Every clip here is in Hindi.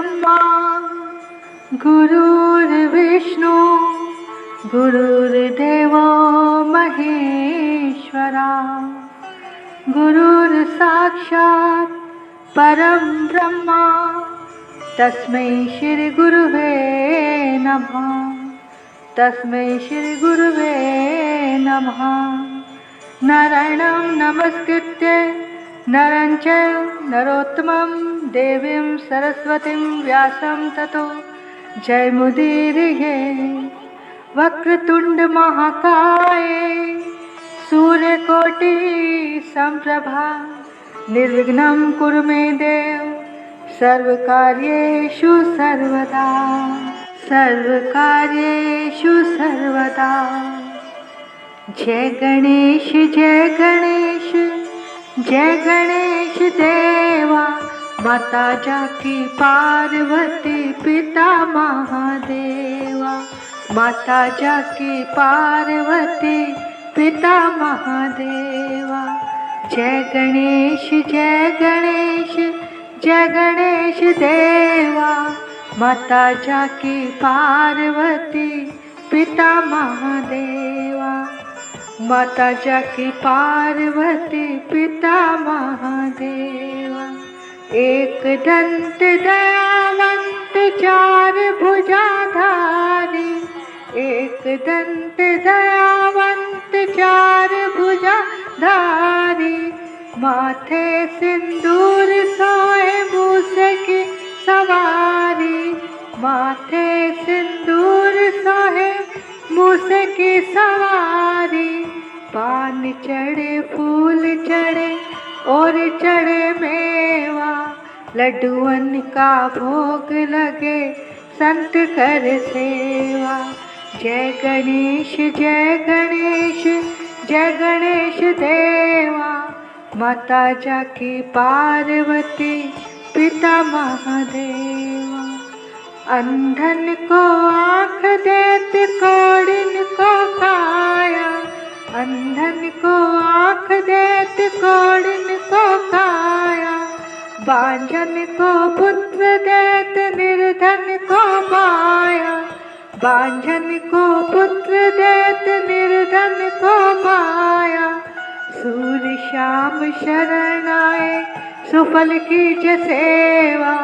ब्रह्मा गुरुर्विष्णु गुरुर्देवो महेश्वरा गुरुर्साक्षात् परं ब्रह्मा तस्मै श्री गुरुवे नमः। तस्मै श्री गुरुवे नमः। नारायणं नमस्कृत्य नरं चैव नरोत्तमं देवीं सरस्वतीं व्यासं ततो जयमुदीरये। वक्रतुंड महाकाय सूर्यकोटि संप्रभा निर्विघ्नं कुरु मे देव सर्वकार्येषु सर्वदा। सर्वकार्येषु सर्वदा। जय गणेश जय गणेश जय गणेश देवा। माता जाकी पार्वती पिता महादेवा। माता जाकी पार्वती पिता महादेवा। जय गणेश जय गणेश जय गणेश देवा। माता जाकी पार्वती पिता महादेवा। माता जाकी पार्वती पिता महादेवा। एक दंत दयावंत चार भुजाधारी। एक दंत दयावंत चार भुजाधारी। माथे सिंदूर सोए मूस की सवारी। माथे सिंदूर सोए मूस की सवारी। पान चढ़े फूल चढ़े और चढ़े मेवा। लड्डुअन का भोग लगे संत कर सेवा। जय गणेश जय गणेश जय गणेश देवा। माता जाकी पार्वती पिता महादेवा। अंधन को आँख देत कोढ़िन को काया। अंधन को आँख देत कोढ़िन को काया। बांझन को पुत्र देत निर्धन को माया। बांझन को पुत्र देत निर्धन को माया। सूर्य श्याम शरण आए सुफल कीज सेवा।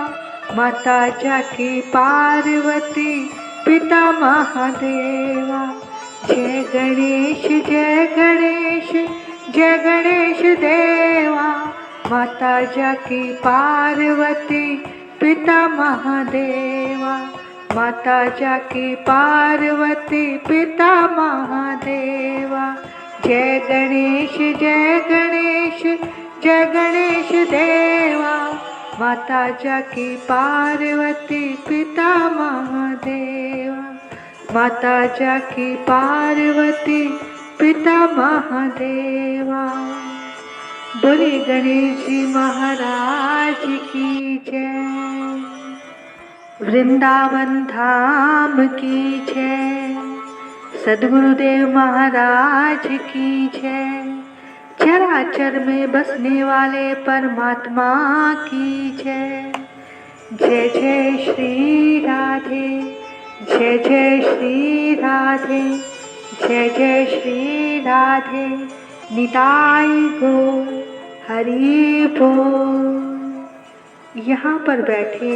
माता जाकी पार्वती पिता महादेवा। जय गणेश जय गणेश जय गणेश देवा। माता जाकी पार्वती पिता महादेवा। माता जाकी पार्वती पिता महादेवा। जय गणेश जय गणेश जय गणेश देवा। माता जाकी पार्वती पिता महादेवा। माता जाकी पार्वती पिता महादेवा। बोले गणेश जी महाराज की जय। वृंदावन धाम की जय। सद्गुरुदेव महाराज की जय। चराचर में बसने वाले परमात्मा की जय। जय जय श्री राधे जय जय श्री राधे जय जय श्री राधे। निताई गो हरि बोल। यहाँ पर बैठे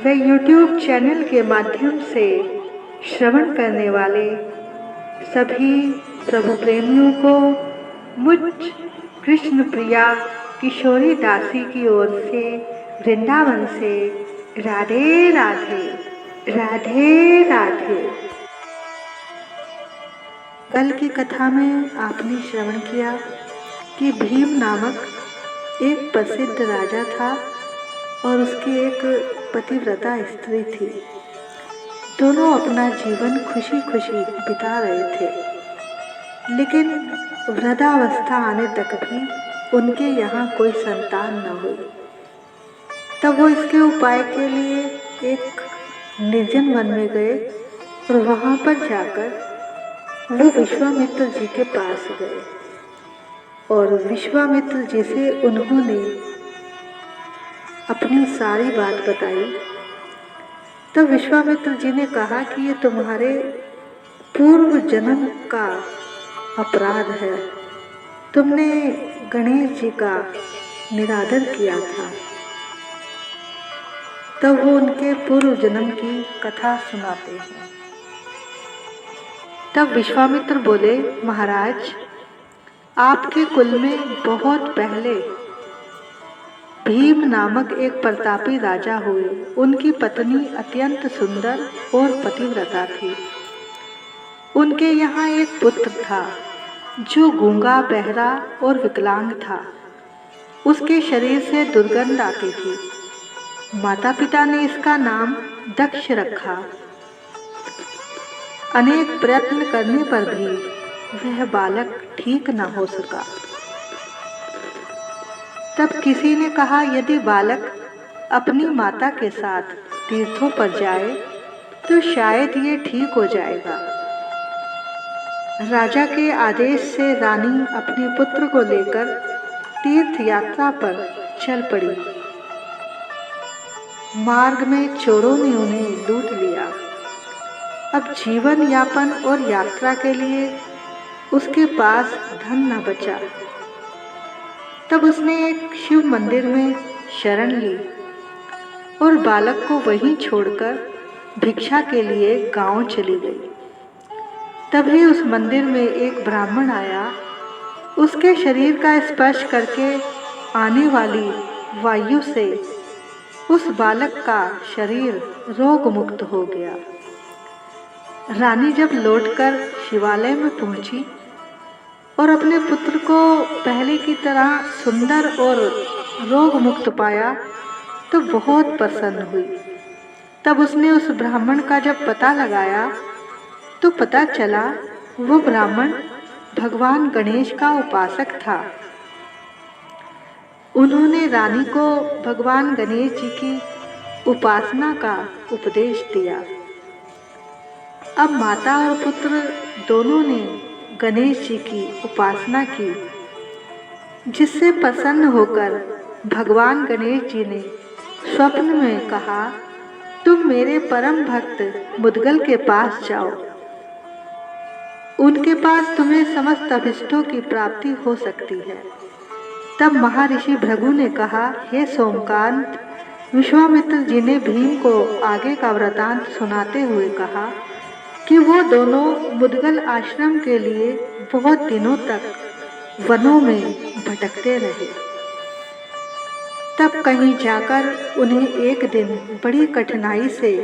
वे YouTube चैनल के माध्यम से श्रवण करने वाले सभी प्रभु प्रेमियों को मुझ कृष्ण प्रिया किशोरी दासी की ओर से वृंदावन से राधे राधे राधे राधे। कल की कथा में आपने श्रवण किया कि भीम नामक एक प्रसिद्ध राजा था और उसकी एक पतिव्रता स्त्री थी। दोनों अपना जीवन खुशी खुशी बिता रहे थे, लेकिन वृद्धावस्था आने तक भी उनके यहाँ कोई संतान न हुई। तब वो इसके उपाय के लिए एक निर्जन वन में गए और वहाँ पर जाकर वो विश्वामित्र जी के पास गए और विश्वामित्र जी से उन्होंने अपनी सारी बात बताई। तब विश्वामित्र जी ने कहा कि ये तुम्हारे पूर्व जन्म का अपराध है। तुमने गणेश जी का निरादर किया था। तब वो उनके पूर्व जन्म की कथा सुनाते हैं। तब विश्वामित्र बोले, महाराज, आपके कुल में बहुत पहले भीम नामक एक प्रतापी राजा हुए। उनकी पत्नी अत्यंत सुंदर और पतिव्रता थी। उनके यहाँ एक पुत्र था जो गूंगा, बहरा और विकलांग था। उसके शरीर से दुर्गंध आती थी। माता पिता ने इसका नाम दक्ष रखा। अनेक प्रयत्न करने पर भी वह बालक ठीक न हो सका। तब किसी ने कहा, यदि बालक अपनी माता के साथ तीर्थों पर जाए तो शायद ये ठीक हो जाएगा। राजा के आदेश से रानी अपने पुत्र को लेकर तीर्थ यात्रा पर चल पड़ी। मार्ग में चोरों ने उन्हें लूट लिया। अब जीवन यापन और यात्रा के लिए उसके पास धन न बचा। तब उसने एक शिव मंदिर में शरण ली और बालक को वहीं छोड़कर भिक्षा के लिए गांव चली गई। तभी उस मंदिर में एक ब्राह्मण आया। उसके शरीर का स्पर्श करके आने वाली वायु से उस बालक का शरीर रोग मुक्त हो गया। रानी जब लौटकर शिवालय में पहुंची और अपने पुत्र को पहले की तरह सुंदर और रोग मुक्त पाया तो बहुत प्रसन्न हुई। तब उसने उस ब्राह्मण का जब पता लगाया तो पता चला वो ब्राह्मण भगवान गणेश का उपासक था। उन्होंने रानी को भगवान गणेश जी की उपासना का उपदेश दिया। अब माता और पुत्र दोनों ने गणेश जी की उपासना की, जिससे प्रसन्न होकर भगवान गणेश जी ने स्वप्न में कहा, तुम मेरे परम भक्त मुद्गल के पास जाओ। उनके पास तुम्हें समस्त अभिष्टों की प्राप्ति हो सकती है। तब महर्षि भृगु ने कहा, हे सोमकांत, विश्वामित्र जी ने भीम को आगे का वृतांत सुनाते हुए कहा कि वो दोनों मुद्गल आश्रम के लिए बहुत दिनों तक वनों में भटकते रहे। तब कहीं जाकर उन्हें एक दिन बड़ी कठिनाई से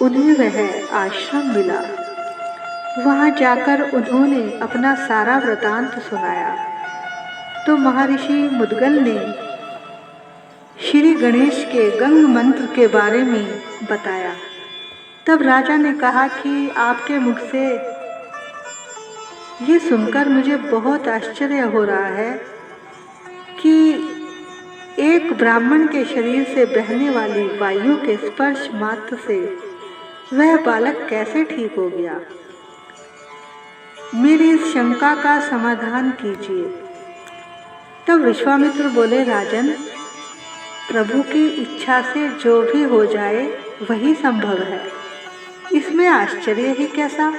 उन्हें वह आश्रम मिला। वहां जाकर उन्होंने अपना सारा वृतांत सुनाया तो महर्षि मुद्गल ने श्री गणेश के गंग मंत्र के बारे में बताया। तब राजा ने कहा कि आपके मुख से ये सुनकर मुझे बहुत आश्चर्य हो रहा है कि एक ब्राह्मण के शरीर से बहने वाली वायु के स्पर्श मात्र से वह बालक कैसे ठीक हो गया। मेरी इस शंका का समाधान कीजिए। तब विश्वामित्र बोले, राजन, प्रभु की इच्छा से जो भी हो जाए वही संभव है। इसमें आश्चर्य ही कैसा?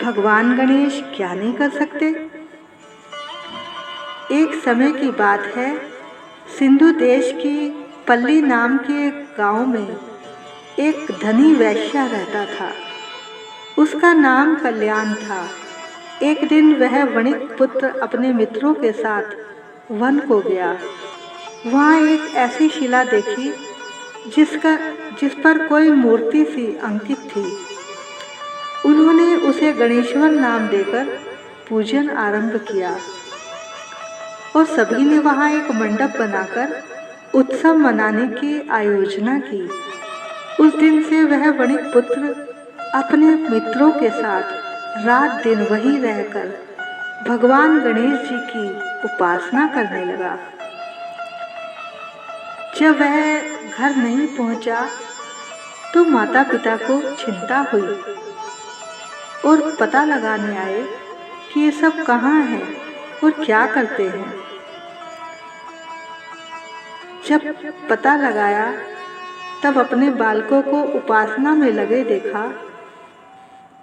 भगवान गणेश क्या नहीं कर सकते। एक समय की बात है, सिंधु देश की पल्ली नाम के एक गांव में एक धनी वैश्या रहता था। उसका नाम कल्याण था। एक दिन वह वणिक पुत्र अपने मित्रों के साथ वन को गया। वहाँ एक ऐसी शिला देखी जिस पर कोई मूर्ति सी अंकित थी। उन्होंने उसे गणेश्वर नाम देकर पूजन आरंभ किया और सभी ने वहाँ एक मंडप बनाकर उत्सव मनाने की आयोजना की। उस दिन से वह वणिक पुत्र अपने मित्रों के साथ रात दिन वहीं रहकर भगवान गणेश जी की उपासना करने लगा। जब वह घर नहीं पहुंचा तो माता पिता को चिंता हुई और पता लगाने आए कि ये सब कहाँ हैं और क्या करते हैं। जब पता लगाया तब अपने बालकों को उपासना में लगे देखा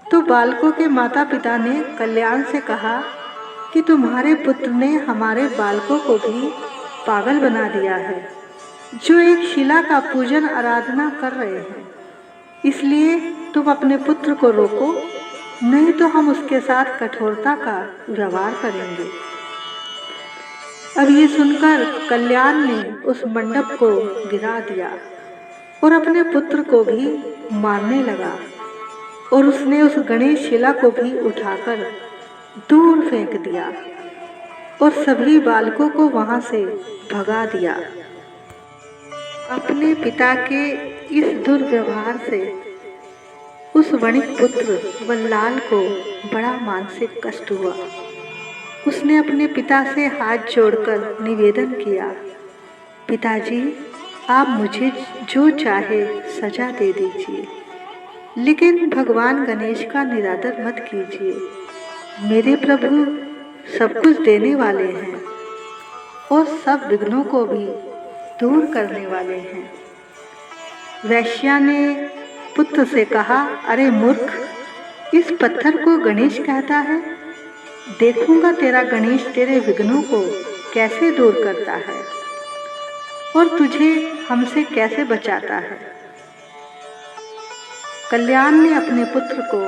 तो बालकों के माता पिता ने कल्याण से कहा कि तुम्हारे पुत्र ने हमारे बालकों को भी पागल बना दिया है, जो एक शिला का पूजन आराधना कर रहे हैं। इसलिए तुम अपने पुत्र को रोको, नहीं तो हम उसके साथ कठोरता का व्यवहार करेंगे। अब ये सुनकर कल्याण ने उस मंडप को गिरा दिया और अपने पुत्र को भी मारने लगा और उसने उस गणेश शिला को भी उठाकर दूर फेंक दिया और सभी बालकों को वहां से भगा दिया। अपने पिता के इस दुर्व्यवहार से उस वणिक पुत्र वल्लाल को बड़ा मानसिक कष्ट हुआ। उसने अपने पिता से हाथ जोड़कर निवेदन किया, पिताजी, आप मुझे जो चाहे सजा दे दीजिए, लेकिन भगवान गणेश का निरादर मत कीजिए। मेरे प्रभु सब कुछ देने वाले हैं और सब विघ्नों को भी दूर करने वाले हैं। वैश्या ने पुत्र से कहा, अरे मूर्ख, इस पत्थर को गणेश कहता है। देखूंगा तेरा गणेश तेरे विघ्नों को कैसे दूर करता है और तुझे हमसे कैसे बचाता है। कल्याण ने अपने पुत्र को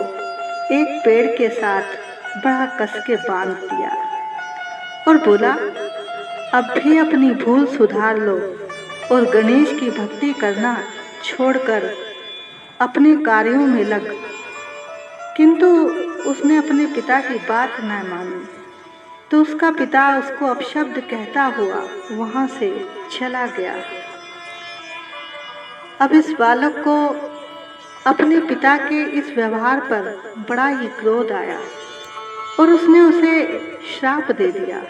एक पेड़ के साथ बड़ा कस के बांध दिया और बोला, अब भी अपनी भूल सुधार लो और गणेश की भक्ति करना छोड़कर अपने कार्यों में लग। किंतु उसने अपने पिता की बात न मानी तो उसका पिता उसको अपशब्द कहता हुआ वहां से चला गया। अब इस बालक को अपने पिता के इस व्यवहार पर बड़ा ही क्रोध आया और उसने उसे श्राप दे दिया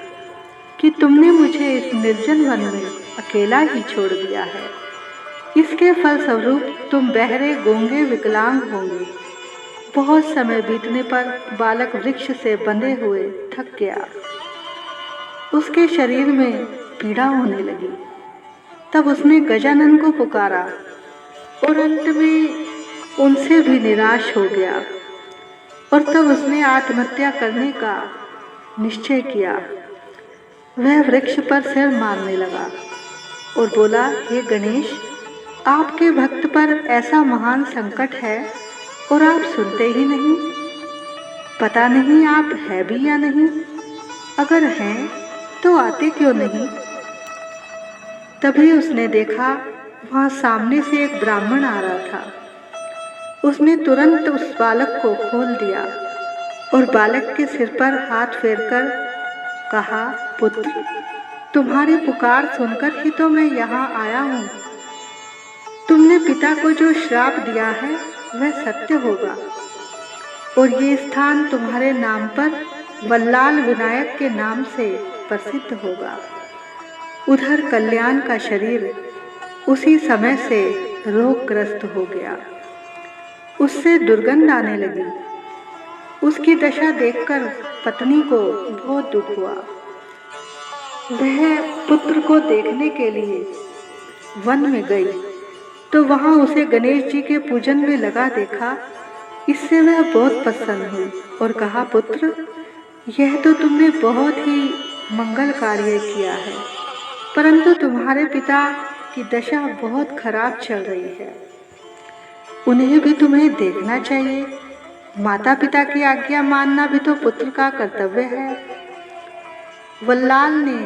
कि तुमने मुझे इस निर्जन वन में अकेला ही छोड़ दिया है। इसके फलस्वरूप तुम बहरे, गूंगे, विकलांग होंगे। बहुत समय बीतने पर बालक वृक्ष से बंधे हुए थक गया। उसके शरीर में पीड़ा होने लगी। तब उसने गजानन को पुकारा और अंत में उनसे भी निराश हो गया और तब उसने आत्महत्या करने का निश्चय किया। वह वृक्ष पर सिर मारने लगा और बोला, हे गणेश, आपके भक्त पर ऐसा महान संकट है और आप सुनते ही नहीं। पता नहीं आप है भी या नहीं। अगर हैं तो आते क्यों नहीं। तभी उसने देखा वहां सामने से एक ब्राह्मण आ रहा था। उसने तुरंत उस बालक को खोल दिया और बालक के सिर पर हाथ फेरकर कहा, पुत्र, तुम्हारी पुकार सुनकर ही तो मैं यहाँ आया हूँ। तुमने पिता को जो श्राप दिया है वह सत्य होगा और ये स्थान तुम्हारे नाम पर वल्लाल विनायक के नाम से प्रसिद्ध होगा। उधर कल्याण का शरीर उसी समय से रोगग्रस्त हो गया। उससे दुर्गंध आने लगी। उसकी दशा देखकर पत्नी को बहुत दुख हुआ। वह पुत्र को देखने के लिए वन में गई तो वहां उसे गणेश जी के पूजन में लगा देखा। इससे वह बहुत प्रसन्न हुई और कहा, पुत्र, यह तो तुमने बहुत ही मंगल कार्य किया है, परंतु तुम्हारे पिता की दशा बहुत खराब चल रही है। उन्हें भी तुम्हें देखना चाहिए। माता पिता की आज्ञा मानना भी तो पुत्र का कर्तव्य है। वल्लाल ने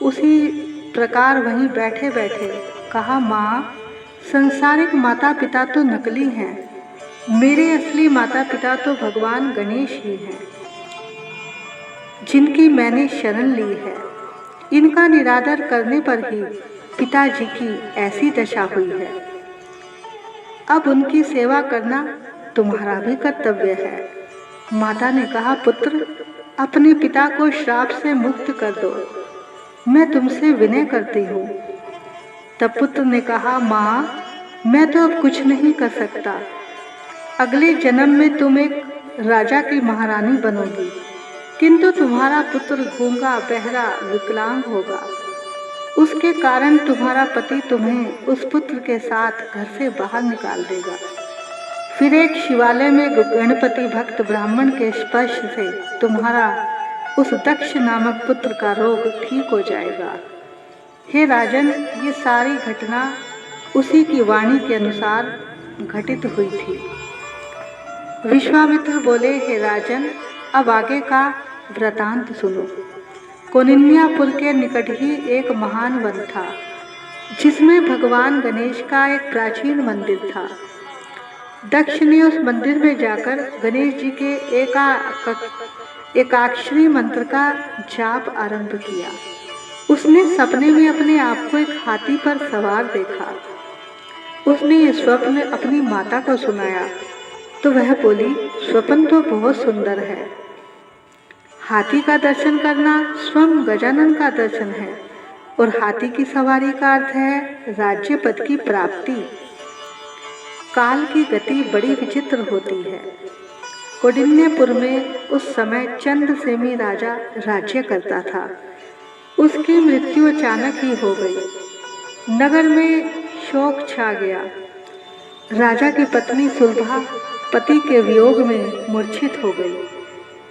उसी प्रकार वहीं बैठे बैठे कहा, माँ, संसारिक माता पिता तो नकली हैं। मेरे असली माता पिता तो भगवान गणेश ही हैं, जिनकी मैंने शरण ली है। इनका निरादर करने पर ही पिताजी की ऐसी दशा हुई है। अब उनकी सेवा करना तुम्हारा भी कर्तव्य है। माता ने कहा, पुत्र, अपने पिता को श्राप से मुक्त कर दो। मैं तुमसे विनय करती हूँ। तब पुत्र ने कहा, माँ, मैं तो अब कुछ नहीं कर सकता। अगले जन्म में तुम एक राजा की महारानी बनोगी, किंतु तुम्हारा पुत्र गूंगा, बहरा, विकलांग होगा। उसके कारण तुम्हारा पति तुम्हें उस पुत्र के साथ घर से बाहर निकाल देगा। फिर एक शिवालय में गणपति भक्त ब्राह्मण के स्पर्श से तुम्हारा उस दक्ष नामक पुत्र का रोग ठीक हो जाएगा। हे राजन, ये सारी घटना उसी की वाणी के अनुसार घटित हुई थी। विश्वामित्र बोले, हे राजन, अब आगे का वृतांत सुनो। कौंडिन्यपुर के निकट ही एक महान वन था, जिसमें भगवान गणेश का एक प्राचीन मंदिर था। दक्ष ने उस मंदिर में जाकर गणेश जी के एकाक्षरी मंत्र का जाप आरंभ किया। उसने सपने में अपने आप को एक हाथी पर सवार देखा। उसने ये स्वप्न अपनी माता को सुनाया तो वह बोली, स्वप्न तो बहुत सुंदर है। हाथी का दर्शन करना स्वयं गजानन का दर्शन है और हाथी की सवारी का अर्थ है राज्य पद की प्राप्ति। काल की गति बड़ी विचित्र होती है। कौंडिन्यपुर में उस समय चंद्रसेनी राजा राज्य करता था। उसकी मृत्यु अचानक ही हो गई। नगर में शोक छा गया। राजा की पत्नी सुलभा पति के वियोग में मूर्छित हो गई।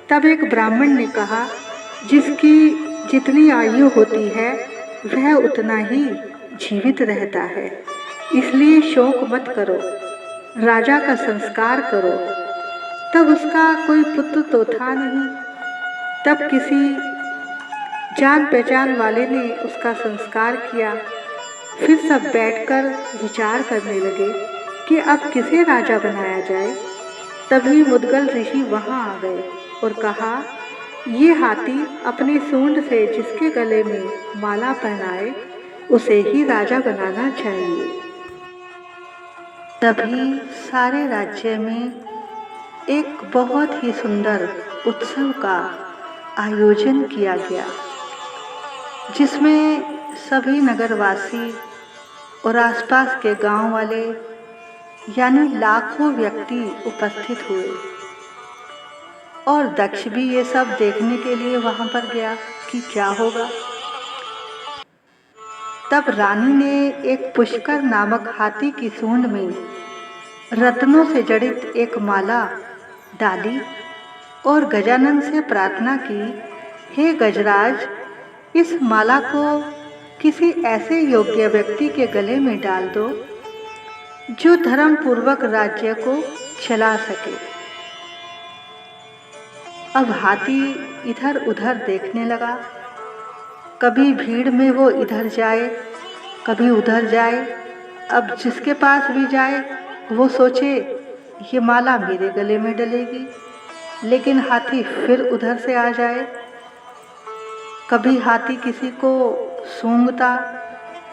तब एक ब्राह्मण ने कहा, जिसकी जितनी आयु होती है वह उतना ही जीवित रहता है, इसलिए शोक मत करो, राजा का संस्कार करो। तब उसका कोई पुत्र तो था नहीं। तब किसी जान पहचान वाले ने उसका संस्कार किया। फिर सब बैठकर विचार करने लगे कि अब किसे राजा बनाया जाए। तभी मुद्गल ऋषि वहां आ गए और कहा, ये हाथी अपनी सूंड से जिसके गले में माला पहनाए उसे ही राजा बनाना चाहिए। तभी सारे राज्य में एक बहुत ही सुंदर उत्सव का आयोजन किया गया, जिसमें सभी नगरवासी और आसपास के गांव वाले यानी लाखों व्यक्ति उपस्थित हुए। और दक्ष भी ये सब देखने के लिए वहां पर गया कि क्या होगा। तब रानी ने एक पुष्कर नामक हाथी की सूंड में रत्नों से जड़ित एक माला डाली और गजानन से प्रार्थना की, हे गजराज, इस माला को किसी ऐसे योग्य व्यक्ति के गले में डाल दो जो धर्म पूर्वक राज्य को चला सके। अब हाथी इधर उधर देखने लगा। कभी भीड़ में वो इधर जाए, कभी उधर जाए। अब जिसके पास भी जाए वो सोचे ये माला मेरे गले में डलेगी, लेकिन हाथी फिर उधर से आ जाए। कभी हाथी किसी को सूंघता,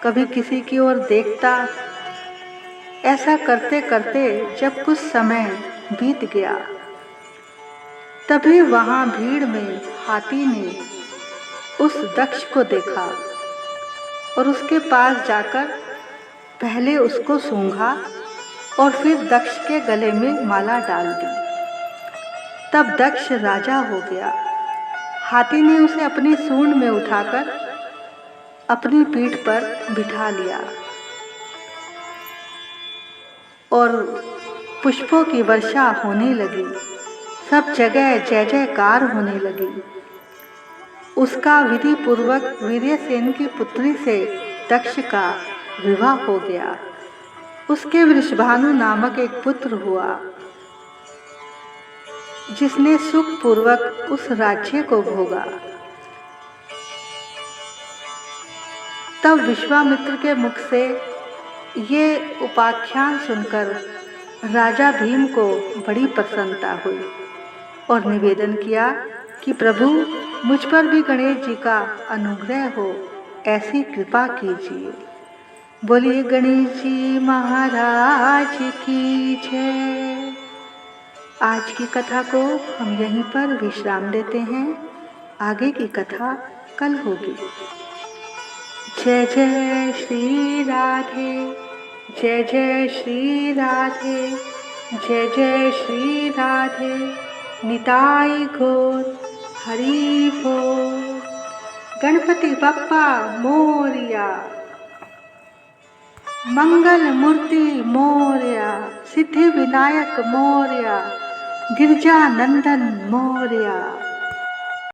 कभी किसी की ओर देखता। ऐसा करते करते जब कुछ समय बीत गया, तभी वहां भीड़ में हाथी ने उस दक्ष को देखा और उसके पास जाकर पहले उसको सूंघा और फिर दक्ष के गले में माला डाल दी। तब दक्ष राजा हो गया। हाथी ने उसे अपनी सूंड में उठाकर अपनी पीठ पर बिठा लिया और पुष्पों की वर्षा होने लगी। सब जगह जय जयकार होने लगी। उसका विधि पूर्वक वीर्यसेन की पुत्री से दक्ष का विवाह हो गया। उसके वृषभानु नामक एक पुत्र हुआ, जिसने सुख पूर्वक उस राज्य को भोगा। तब विश्वामित्र के मुख से ये उपाख्यान सुनकर राजा भीम को बड़ी प्रसन्नता हुई और निवेदन किया कि प्रभु, मुझ पर भी गणेश जी का अनुग्रह हो, ऐसी कृपा कीजिए। बोलिए गणेश जी महाराज की जय। आज की कथा को हम यहीं पर विश्राम देते हैं। आगे की कथा कल होगी। जय जय श्री राधे, जय जय श्री राधे, जय जय श्री राधे। निताई गौर हरि बोल। गणपति बप्पा मोरया, मंगल मूर्ति मोरया, सिद्धि विनायक मोरया, गिरजा नंदन मोरया।